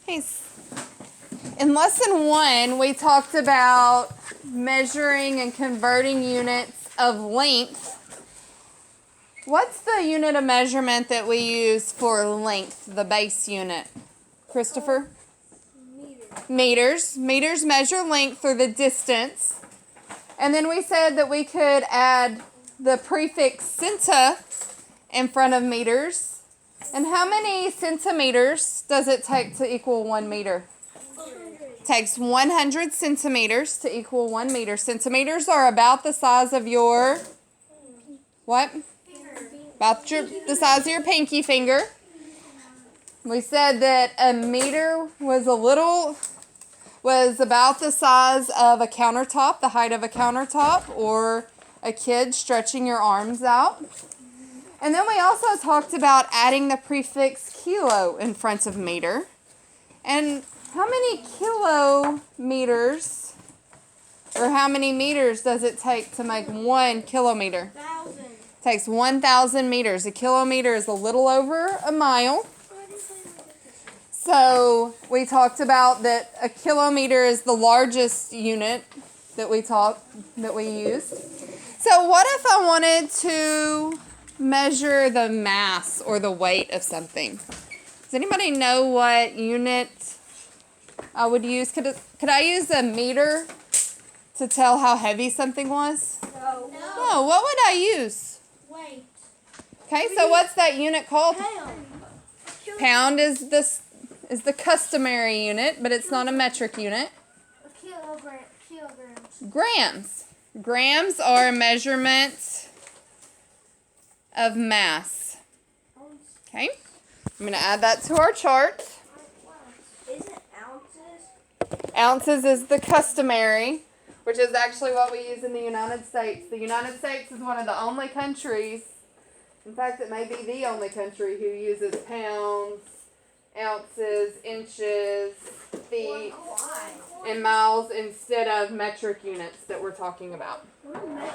Hey, in lesson 1, we talked about measuring and converting units of length. What's the unit of measurement that we use for length, the base unit? Christopher? Meters. Meters measure length or the distance. And then we said that we could add the prefix centa in front of meters. And how many centimeters does it take to equal 1 meter? It takes 100 centimeters to equal 1 meter. Centimeters are about the size of your, what? About the size of your pinky finger. We said that a meter was about the size of a countertop, the height of a countertop, or a kid stretching your arms out. And then we also talked about adding the prefix kilo in front of meter. And how many kilometers, or how many meters does it take to make 1 kilometer? 1,000. It takes 1,000 meters. A kilometer is a little over a mile. So we talked about that a kilometer is the largest unit that we used. So what if I wanted to measure the mass or the weight of something? Does anybody know what unit I would use? Could I use a meter to tell how heavy something was? No. No. What would I use? Weight. Okay, so what's that unit called? Pound. Pound is the customary unit, but it's not a metric unit. Kilograms. Grams. Grams are a measurement of mass. Okay, I'm going to add that to our chart. Isn't ounces? Ounces is the customary, which is actually what we use in the United States. The United States is one of the only countries, in fact, it may be the only country who uses pounds, ounces, inches, feet, and miles instead of metric units that we're talking about.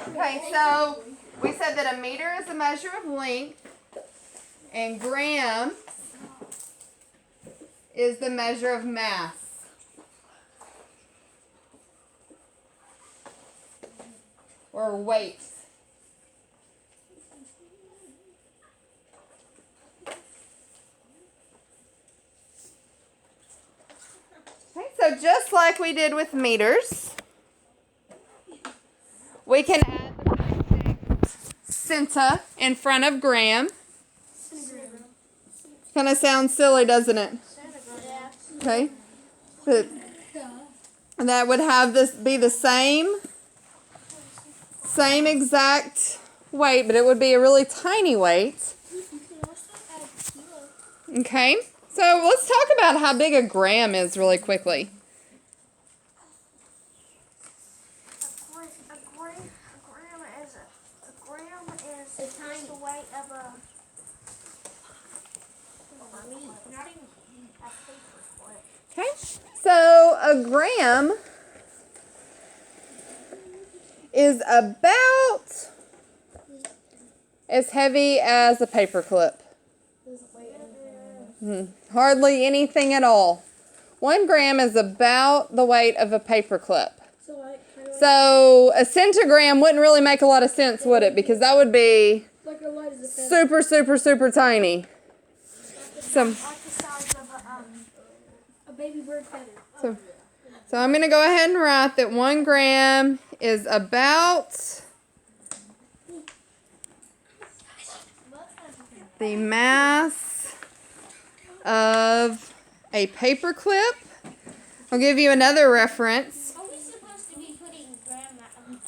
Okay, so we said that a meter is a measure of length, and grams is the measure of mass. Or weight. Okay, so just like we did with meters, we can add the prefix centa in front of gram. Kind of sounds silly, doesn't it? Okay. But that would have this be the same exact weight, but it would be a really tiny weight. Okay. So let's talk about how big a gram is really quickly. A gram is the tiny weight of a Okay. So a gram is about as heavy as a paperclip. Hardly anything at all. 1 gram is about the weight of a paperclip. So a centigram wouldn't really make a lot of sense, would it? Because that would be super, super, super tiny. like the size of a baby bird feather. So I'm going to go ahead and write that 1 gram is about the mass of a paperclip. I'll give you another reference. Are we supposed to be putting gram?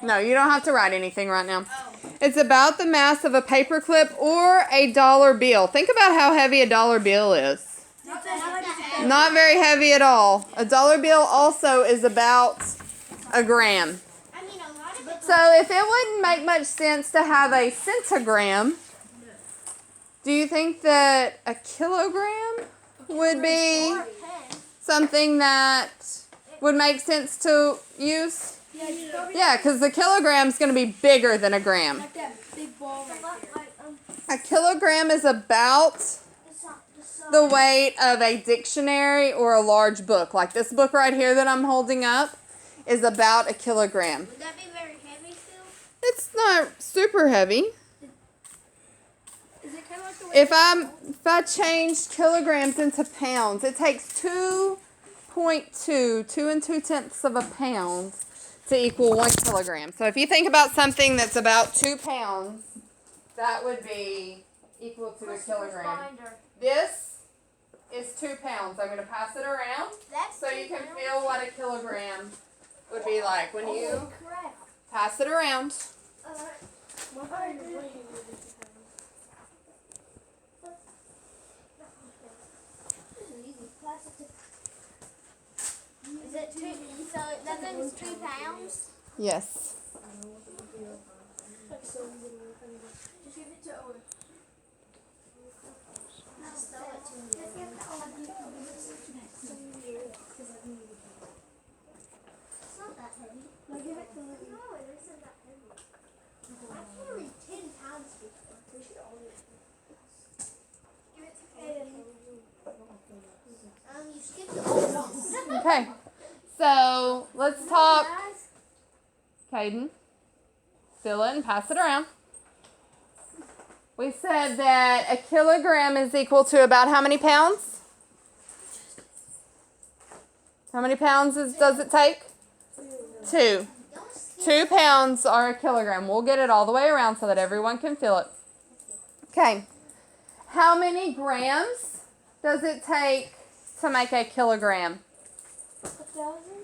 No, you don't have to write anything right now. Oh. It's about the mass of a paperclip or a dollar bill. Think about how heavy a dollar bill is. Not very heavy at all. A dollar bill also is about a gram. So if it wouldn't make much sense to have a centigram, do you think that a kilogram would be something that would make sense to use? Yeah, because the kilogram is going to be bigger than a gram. Like that big ball right there. A kilogram is about The the weight of a dictionary or a large book. Like this book right here that I'm holding up is about 1 kilogram. Would that be very heavy still? It's not super heavy. Is it kind of like the way If I change kilograms into pounds, it takes 2.2 2.2 of a pound to equal 1 kilogram. So if you think about something that's about 2 pounds, that would be equal to 1 kilogram. binder? This is 2 pounds. I'm going to pass it around That's so you can feel what 1 kilogram would be like when you crap. pass it around. Is it 2? So that thing's 2 pounds? Yes. Just give it to Owen. Just throw it to me. It's not that heavy. No, give it to me. No, it isn't that heavy. I've carried 10 pounds before. We should always give it to Aiden. You skipped the old Okay. So let's talk. Caden, fill it and pass it around. We said that 1 kilogram is equal to about how many pounds? How many pounds does it take? 2. 2 pounds are 1 kilogram. We'll get it all the way around so that everyone can feel it. Okay. How many grams does it take to make 1 kilogram?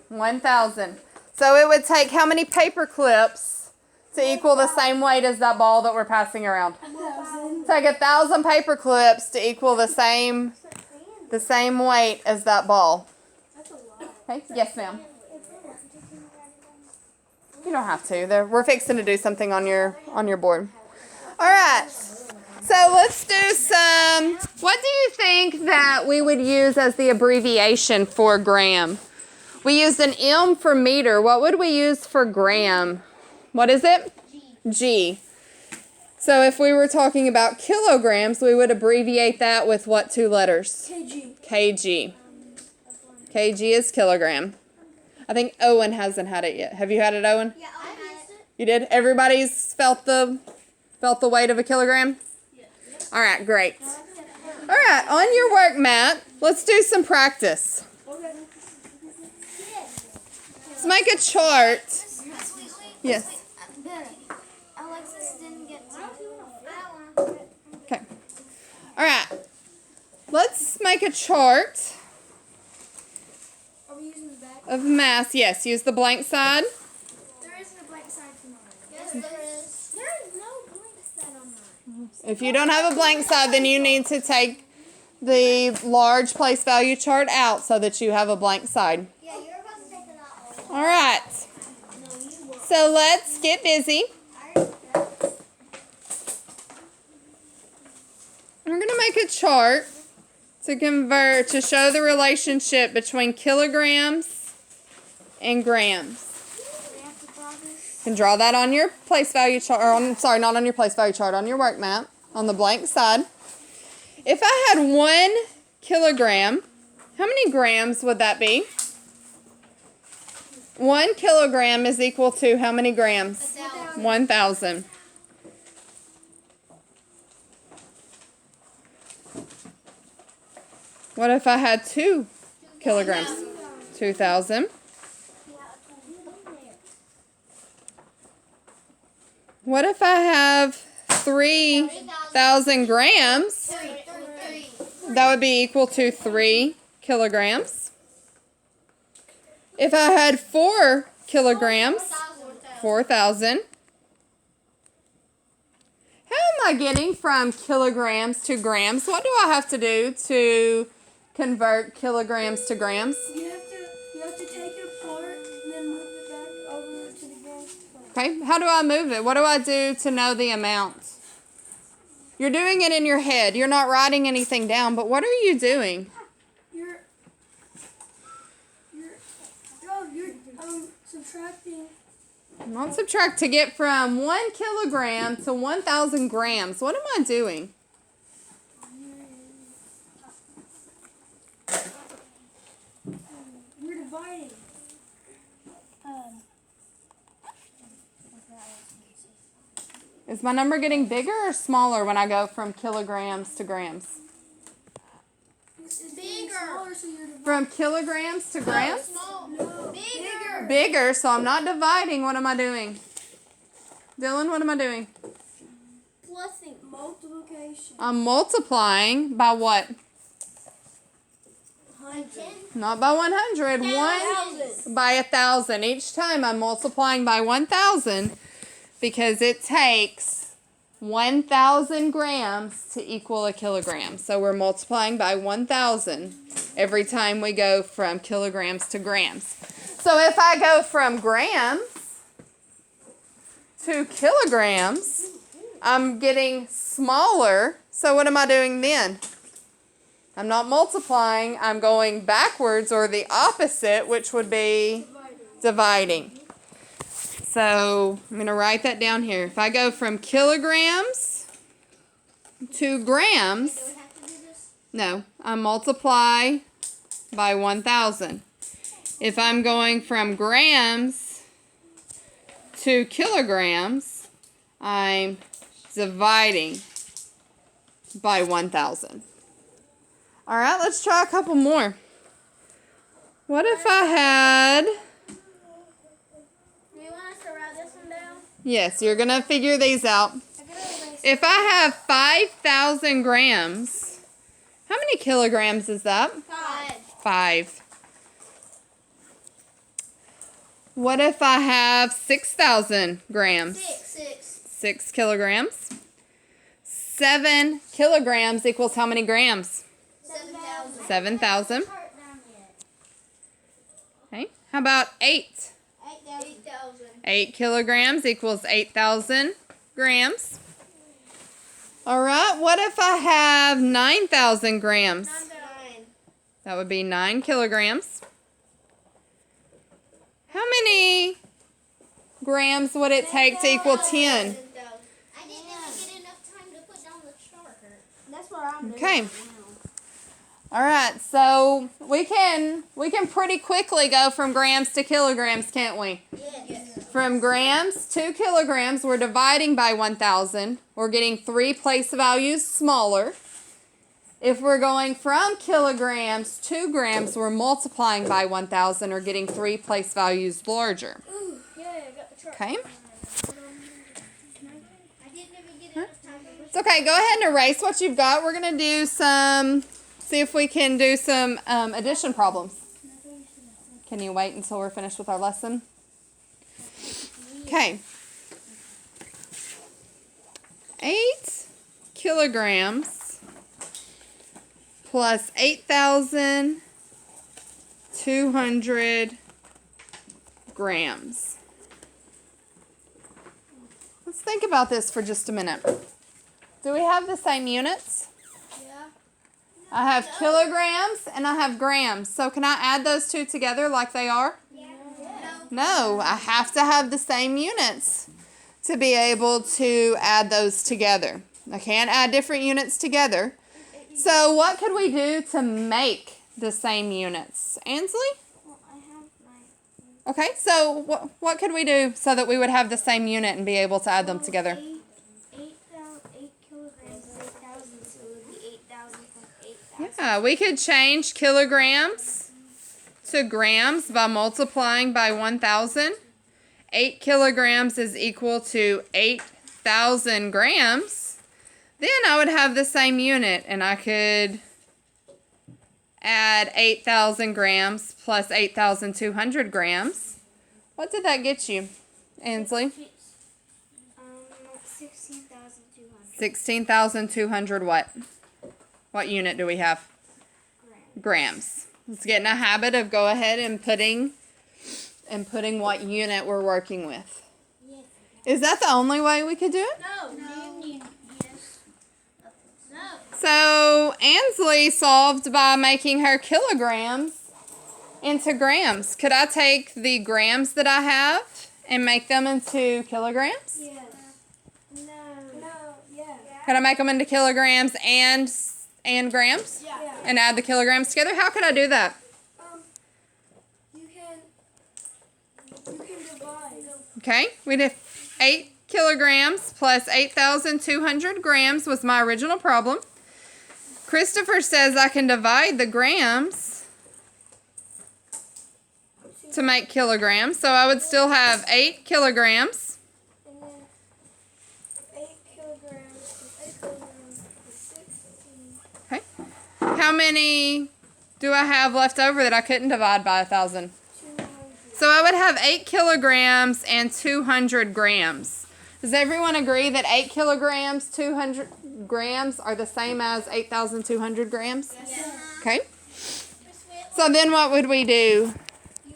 1,000. So it would take how many paper clips to equal the same weight as that ball that we're passing around? Take 1,000 paper clips to equal the same weight as that ball. Okay. Yes, ma'am. You don't have to. We're fixing to do something on your board. All right. So let's do some. What do you think that we would use as the abbreviation for gram? We used an M for meter. What would we use for gram? What is it? G. So if we were talking about kilograms, we would abbreviate that with what 2 letters? KG. KG is kilogram. I think Owen hasn't had it yet. Have you had it, Owen? Yeah, I had it. You did? Everybody's felt the weight of 1 kilogram? Yeah. All right, great. All right, on your work mat, let's do some practice. Let's make a chart. Yes. Alexis didn't get to. Okay. All right. Let's make a chart Are we using the back? of mass. Yes, use the blank side. There isn't a blank side for mine. Yes, there is. There is no blank side on mine. If you don't have a blank side, then you need to take the large place value chart out so that you have a blank side. Yeah, you're about to take it out. All right. No, you won't. So let's get busy. We're going to make a chart to show the relationship between kilograms and grams. We have to draw this. You can draw that on your place value chart, not on your place value chart, on your work map, on the blank side. If I had 1 kilogram, how many grams would that be? 1 kilogram is equal to how many grams? 1,000. What if I had 2 kilograms? 2,000. What if I have 3,000 grams? That would be equal to 3 kilograms. If I had 4 kilograms, 4,000. How am I getting from kilograms to grams? What do I have to do to convert kilograms to grams? You have to take it apart and then move it back over to the grams. Okay, how do I move it? What do I do to know the amount? You're doing it in your head. You're not writing anything down, but what are you doing? You're subtracting. Not subtract to get from 1 kilogram to 1,000 grams. What am I doing? dividing. Is my number getting bigger or smaller when I go from kilograms to grams? Bigger. From kilograms to grams? Small. No. Bigger. Bigger, so I'm not dividing. What am I doing? Dylan, what am I doing? Plusing. Multiplication. I'm multiplying by what? 100. Not by 100. By 1,000. Each time I'm multiplying by 1,000 because it takes 1,000 grams to equal a kilogram. So we're multiplying by 1,000 every time we go from kilograms to grams. So if I go from grams to kilograms, I'm getting smaller. So what am I doing then? I'm not multiplying. I'm going backwards, or the opposite, which would be dividing. So I'm going to write that down here. If I go from kilograms to grams, no, I multiply by 1,000. If I'm going from grams to kilograms, I'm dividing by 1,000. All right, let's try a couple more. What if I had... Do you want us to write this one down? Yes, you're going to figure these out. If I have 5,000 grams, how many kilograms is that? 5. What if I have 6,000 grams? 6 kilograms. 7 kilograms equals how many grams? 7,000. Okay. How about 8? 8 kilograms equals 8,000 grams. All right. What if I have 9,000 grams? That would be 9 kilograms. How many grams would it take to equal 10? I didn't even get enough time to put down the chart. That's what I'm doing. Okay. All right, so we can pretty quickly go from grams to kilograms, can't we? Yes. From grams to kilograms, we're dividing by 1,000. We're getting 3 place values smaller. If we're going from kilograms to grams, we're multiplying by 1,000 or getting 3 place values larger. Yeah, I got the chart. Okay? I didn't even get enough time to put It's okay. Go ahead and erase what you've got. We're going to do see if we can do some addition problems. Can you wait until we're finished with our lesson? Okay. 8 kilograms plus 8,200 grams. Let's think about this for just a minute. Do we have the same units? Yeah. I have kilograms and I have grams. So can I add those two together like they are? No, I have to have the same units to be able to add those together. I can't add different units together. So what could we do to make the same units? Ansley? Well, I have my... Okay, so what could we do so that we would have the same unit and be able to add them together? 8 kilograms is 8,000, so it would be 8,000 plus 8,000. Yeah, we could change kilograms to grams by multiplying by 1,000. 8 kilograms is equal to 8,000 grams. Then I would have the same unit, and I could add 8,000 grams plus 8,200 grams. What did that get you, Ansley? 16,200. 16,200 what? What unit do we have? Grams. Let's get in a habit of go ahead and putting what unit we're working with. Yes. Is that the only way we could do it? No. Yes. No. So Ansley solved by making her kilograms into grams. Could I take the grams that I have and make them into kilograms? Yes. No. Yeah. Could I make them into kilograms and grams? Yeah. And add the kilograms together? How could I do that? You can Okay, we did 8 kilograms plus 8,200 grams was my original problem. Christopher says I can divide the grams to make kilograms. So I would still have 8 kilograms. And then 8 kilograms plus 8 kilograms is 16. Okay. How many do I have left over that I couldn't divide by 1,000? 200. So I would have 8 kilograms and 200 grams. Does everyone agree that 8 kilograms, 200 grams are the same as 8,200 grams? Yes. Okay. So then what would we do,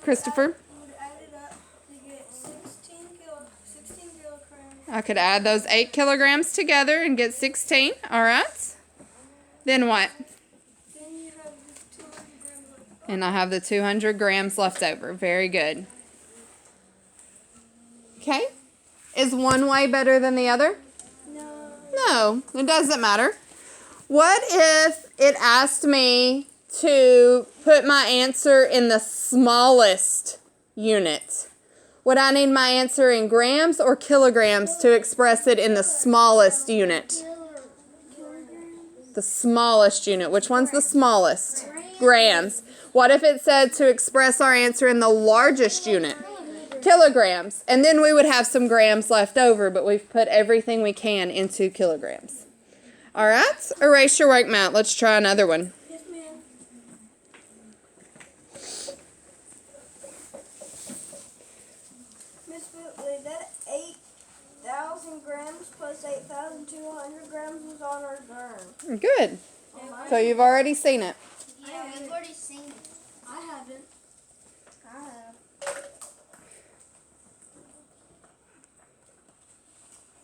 Christopher? You would add it up to get 16 kilograms. I could add those 8 kilograms together and get 16. All right. Then what? Then you have this 200 grams left. And I have the 200 grams left over. Very good. Okay. Is one way better than the other? No. No, it doesn't matter. What if it asked me to put my answer in the smallest unit? Would I need my answer in grams or kilograms to express it in the smallest unit? The smallest unit. Which one's the smallest? Grams. What if it said to express our answer in the largest unit? Kilograms. And then we would have some grams left over, but we've put everything we can into kilograms. All right, erase your work, Matt. Let's try another one. Yes, ma'am. Miss Whitley, that 8,000 grams plus 8,200 grams was on our germ. Good. So you've already seen it. Yeah, we've already seen it. I haven't. I have.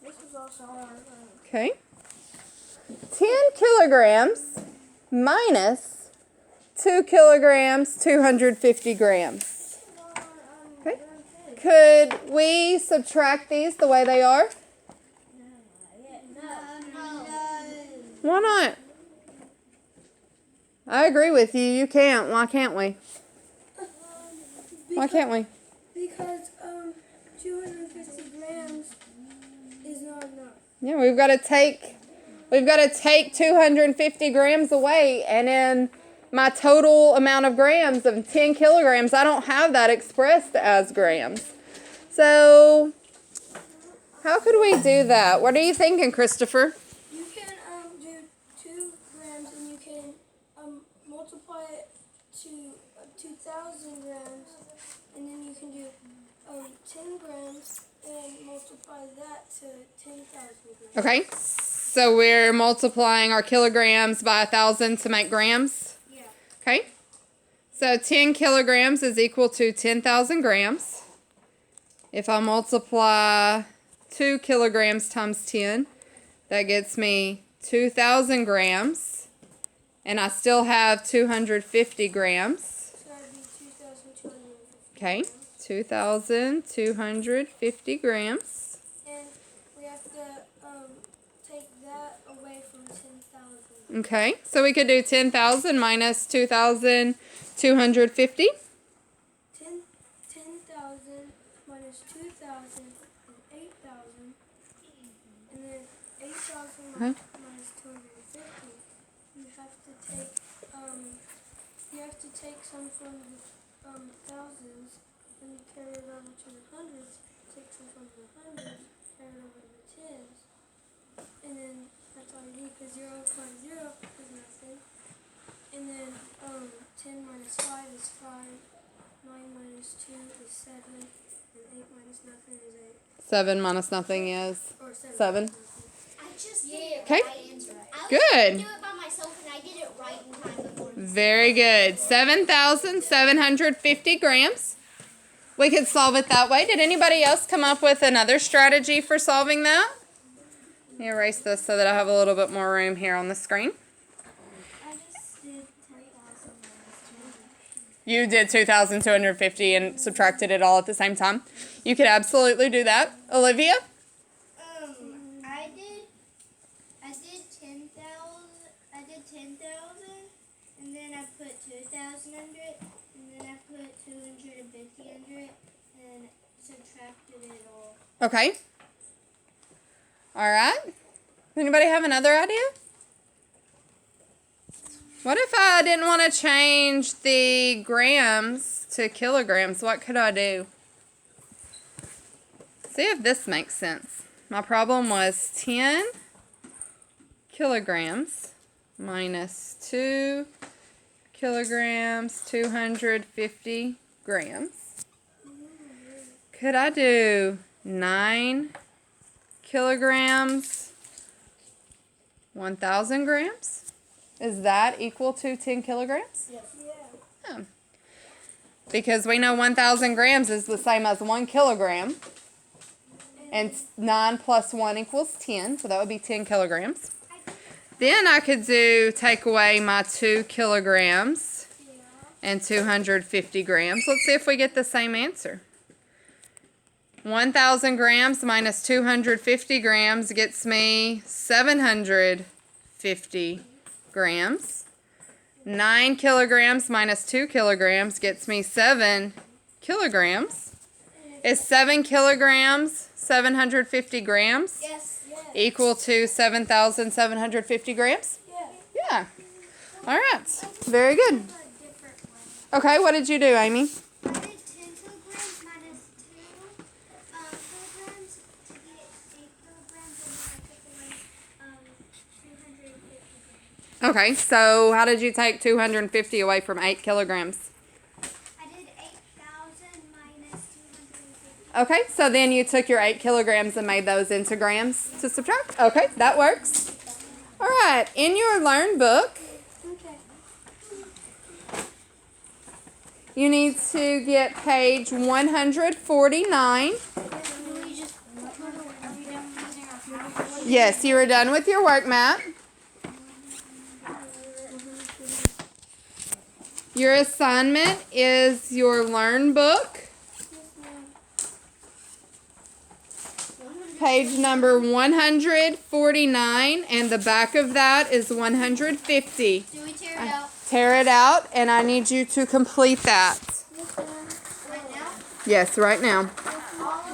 This was also on our germ. Okay. 10 kilograms minus 2 kilograms, 250 grams. Okay. Could we subtract these the way they are? No. Why not? I agree with you. You can't. Why can't we? Why can't we? Because 250 grams is not enough. Yeah, we've got to take 250 grams away, and in my total amount of grams of 10 kilograms, I don't have that expressed as grams. So how could we do that? What are you thinking, Christopher? You can do 2 grams and you can multiply it to 2,000 grams, and then you can do 10 grams and multiply that to 10,000 grams. Okay, so we're multiplying our kilograms by 1,000 to make grams. Yeah. Okay, so 10 kilograms is equal to 10,000 grams. If I multiply 2 kilograms times 10, that gets me 2,000 grams, and I still have 250 grams. So that would be 2,250. Okay, 2,250 grams. And we have to take that away from 10,000. Okay, so we could do 10,000 minus 2,250. 10,000 minus 2,000 is 8,000. And then 8,000 minus 250. You have to take some from the thousands and carry it over to the hundreds. Take some from the hundreds, carry it over to the tens. And then that's all you need, because 0 plus 0 is nothing. And then 10 minus 5 is 5. 9 minus 2 is 7. And 8 minus nothing is 8. 7 minus nothing is Or 7. 7. I just did it Okay. right. I was Good. trying to do it by myself and I did it right in time before. Very good. 7,750 grams. We could solve it that way. Did anybody else come up with another strategy for solving that? Let me erase this so that I have a little bit more room here on the screen. I just did 10,000 minus 250. You did 2,250 and subtracted it all at the same time. You could absolutely do that. Olivia? I did 10,000, and then I put 2,000 under it, and then I put 250 under it, and subtracted it all. Okay. All right. Anybody have another idea? What if I didn't want to change the grams to kilograms? What could I do? See if this makes sense. My problem was 10 kilograms minus 2 kilograms, 250 grams. Could I do 9 kilograms, 1,000 grams? Is that equal to 10 kilograms? Yes. Yeah. Because we know 1,000 grams is the same as 1 kilogram. And 9 plus 1 equals 10, so that would be 10 kilograms. Then I could take away my 2 kilograms and 250 grams. Let's see if we get the same answer. 1,000 grams minus 250 grams gets me 750 grams. 9 kilograms minus 2 kilograms gets me 7 kilograms. Is 7 kilograms 750 grams Yes. equal to 7,750 grams? Yeah. Yeah. All right. Very good. Okay, what did you do, Amy? I did 10 kilograms minus 2 kilograms to get 8 kilograms, and then I took away 250 grams. Okay, so how did you take 250 away from 8 kilograms? I did 8,000 minus 250. Okay, so then you took your 8 kilograms and made those into grams to subtract? Okay, that works. All right, in your Learn book, Okay. you need to get page 149. Yes, you are done with your work, Matt. Your assignment is your Learn book. Page number 149, and the back of that is 150. Do we tear it out Tear it out, and I need you to complete that. right now? Yes, right now.